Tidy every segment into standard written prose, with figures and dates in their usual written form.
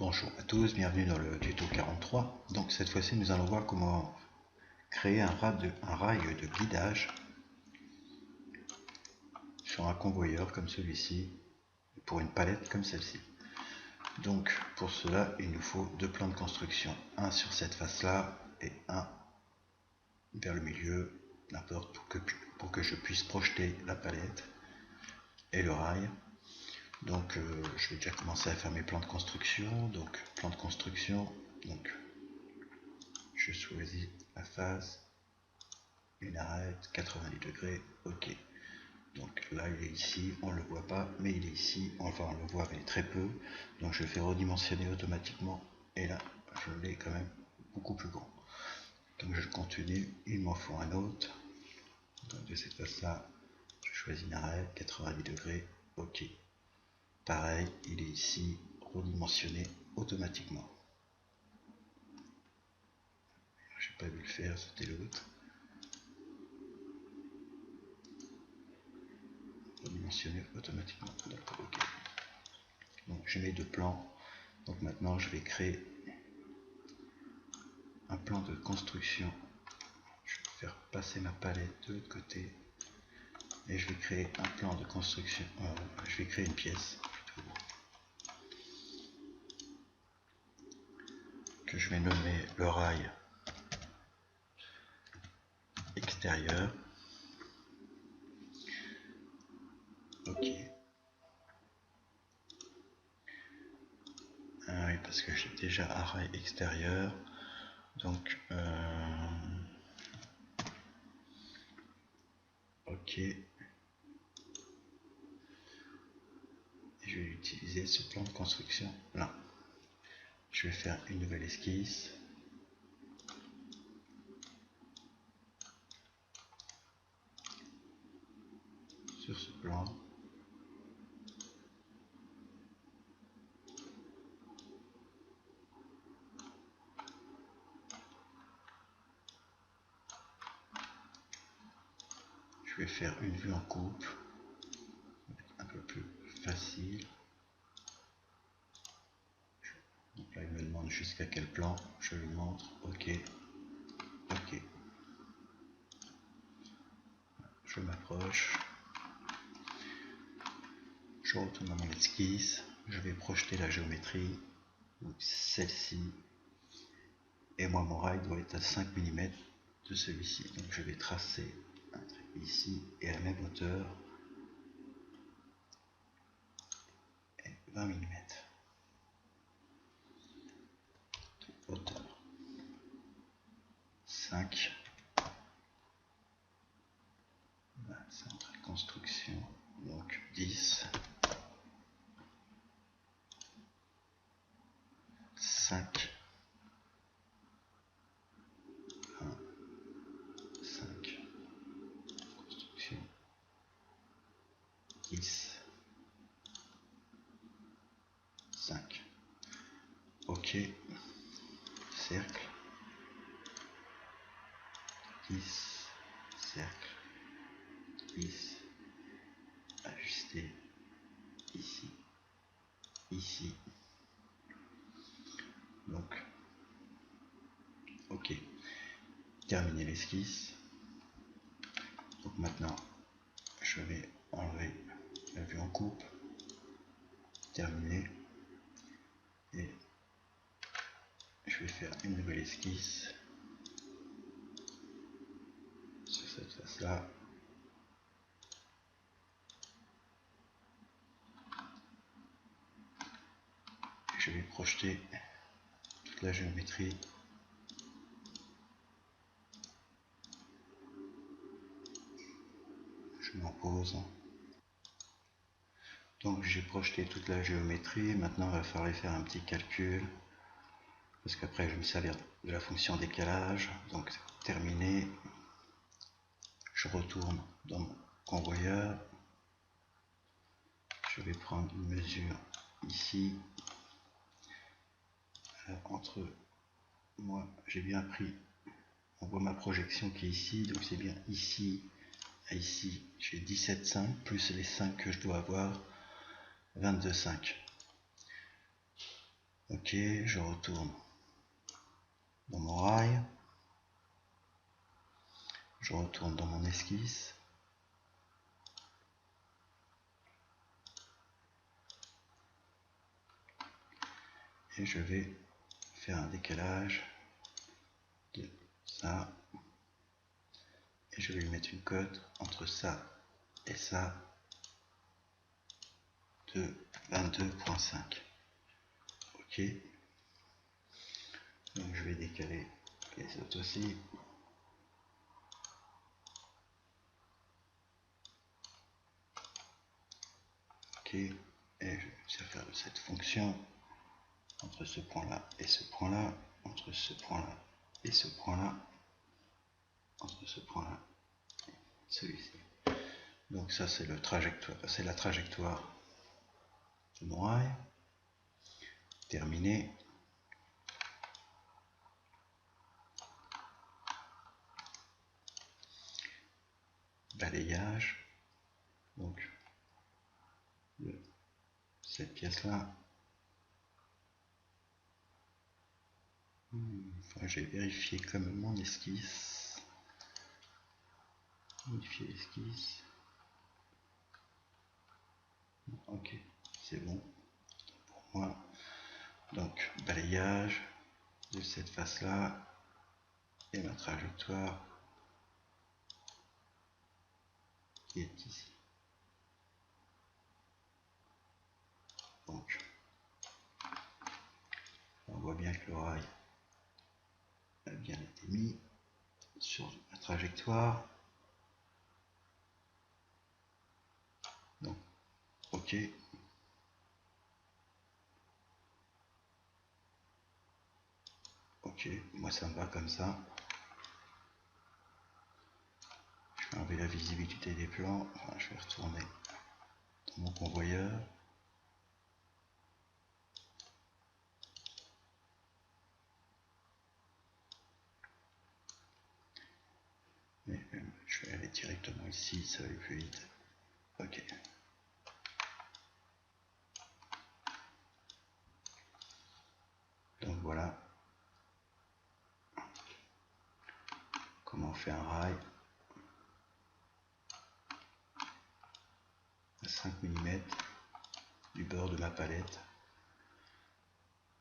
Bonjour à tous, bienvenue dans le tuto 43. Donc cette fois-ci nous allons voir comment créer un rail de guidage sur un convoyeur comme celui-ci pour une palette comme celle-ci. Donc pour cela il nous faut deux plans de construction, un sur cette face-là et un vers le milieu, n'importe pour que je puisse projeter la palette et le rail. Donc je vais déjà commencer à faire mes plans de construction. Donc plan de construction, donc je choisis la face, une arête, 90 degrés, ok. Donc là il est ici, on ne le voit pas, mais il est ici, enfin on le voit mais très peu. Donc je fais redimensionner automatiquement, et là je l'ai quand même beaucoup plus grand. Donc je continue, il m'en faut un autre. Donc de cette face là, je choisis une arête, 90 degrés, ok. Pareil, il est ici, redimensionné automatiquement. J'ai pas vu le faire, c'était l'autre. Redimensionné automatiquement. D'accord, ok. Donc j'ai mes deux plans. Donc maintenant je vais créer un plan de construction. Je vais faire passer ma palette de l'autre côté. Et je vais créer un plan de construction. Je vais créer une pièce plutôt, que je vais nommer le rail extérieur. Ok. Ah oui, parce que j'ai déjà un rail extérieur. Donc, ok. Et je vais utiliser ce plan de construction là. Je vais faire une nouvelle esquisse. Sur ce plan. Je vais faire une vue en coupe, un peu plus facile. Donc là il me demande jusqu'à quel plan, je lui montre, ok, ok. Je m'approche, je retourne dans mon esquisse, je vais projeter la géométrie, celle-ci, et moi mon rail doit être à 5 mm de celui-ci. Donc je vais tracer un trait ici et à la même hauteur, et 20 mm de hauteur. 5, c'est un trait de construction, donc 10, 5, 5, construction, 10, 5. Ok, cercle, 10, cercle, 10, ajuster ici, ici. Donc, ok, terminer l'esquisse. Donc maintenant, je vais enlever la vue en coupe, terminer, et je vais faire une nouvelle esquisse sur cette face là. Je vais projeter toute la géométrie. Je m'en pose. Donc j'ai projeté toute la géométrie. Maintenant il va falloir faire un petit calcul, parce qu'après je vais me servir de la fonction décalage. Donc terminé, je retourne dans mon convoyeur, je vais prendre une mesure ici. Alors, entre moi, j'ai bien pris, on voit ma projection qui est ici, donc c'est bien ici à ici, j'ai 17,5 plus les 5 que je dois avoir, 22,5. Ok, je retourne dans mon rail. Je retourne dans mon esquisse. Et je vais faire un décalage de ça. Et je vais lui mettre une cote entre ça et ça de 22.5. Ok. Donc je vais décaler les autres aussi. Ok. Et je vais faire cette fonction entre ce point-là et ce point-là, entre ce point-là et ce point-là, entre ce point-là et celui-ci. Donc ça c'est la trajectoire de mon rail. Terminé. Balayage. Donc cette pièce-là. Enfin, j'ai vérifié quand même mon esquisse. Modifier l'esquisse. Ok, c'est bon pour moi. Donc balayage de cette face là et ma trajectoire qui est ici. Donc on voit bien que le rail a bien été mis sur la trajectoire. Donc ok. Ok, moi ça me va comme ça. Je vais enlever la visibilité des plans. Enfin, je vais retourner dans mon convoyeur. Mais je vais aller directement ici, ça va aller plus vite. Ok. Donc voilà comment on fait un rail à 5 mm du bord de ma palette.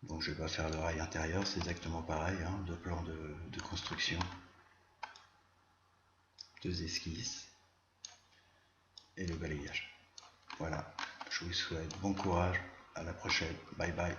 Donc je vais pas faire le rail intérieur, c'est exactement pareil, hein, deux plans de construction, deux esquisses et le balayage. Voilà, je vous souhaite bon courage, à la prochaine, bye bye.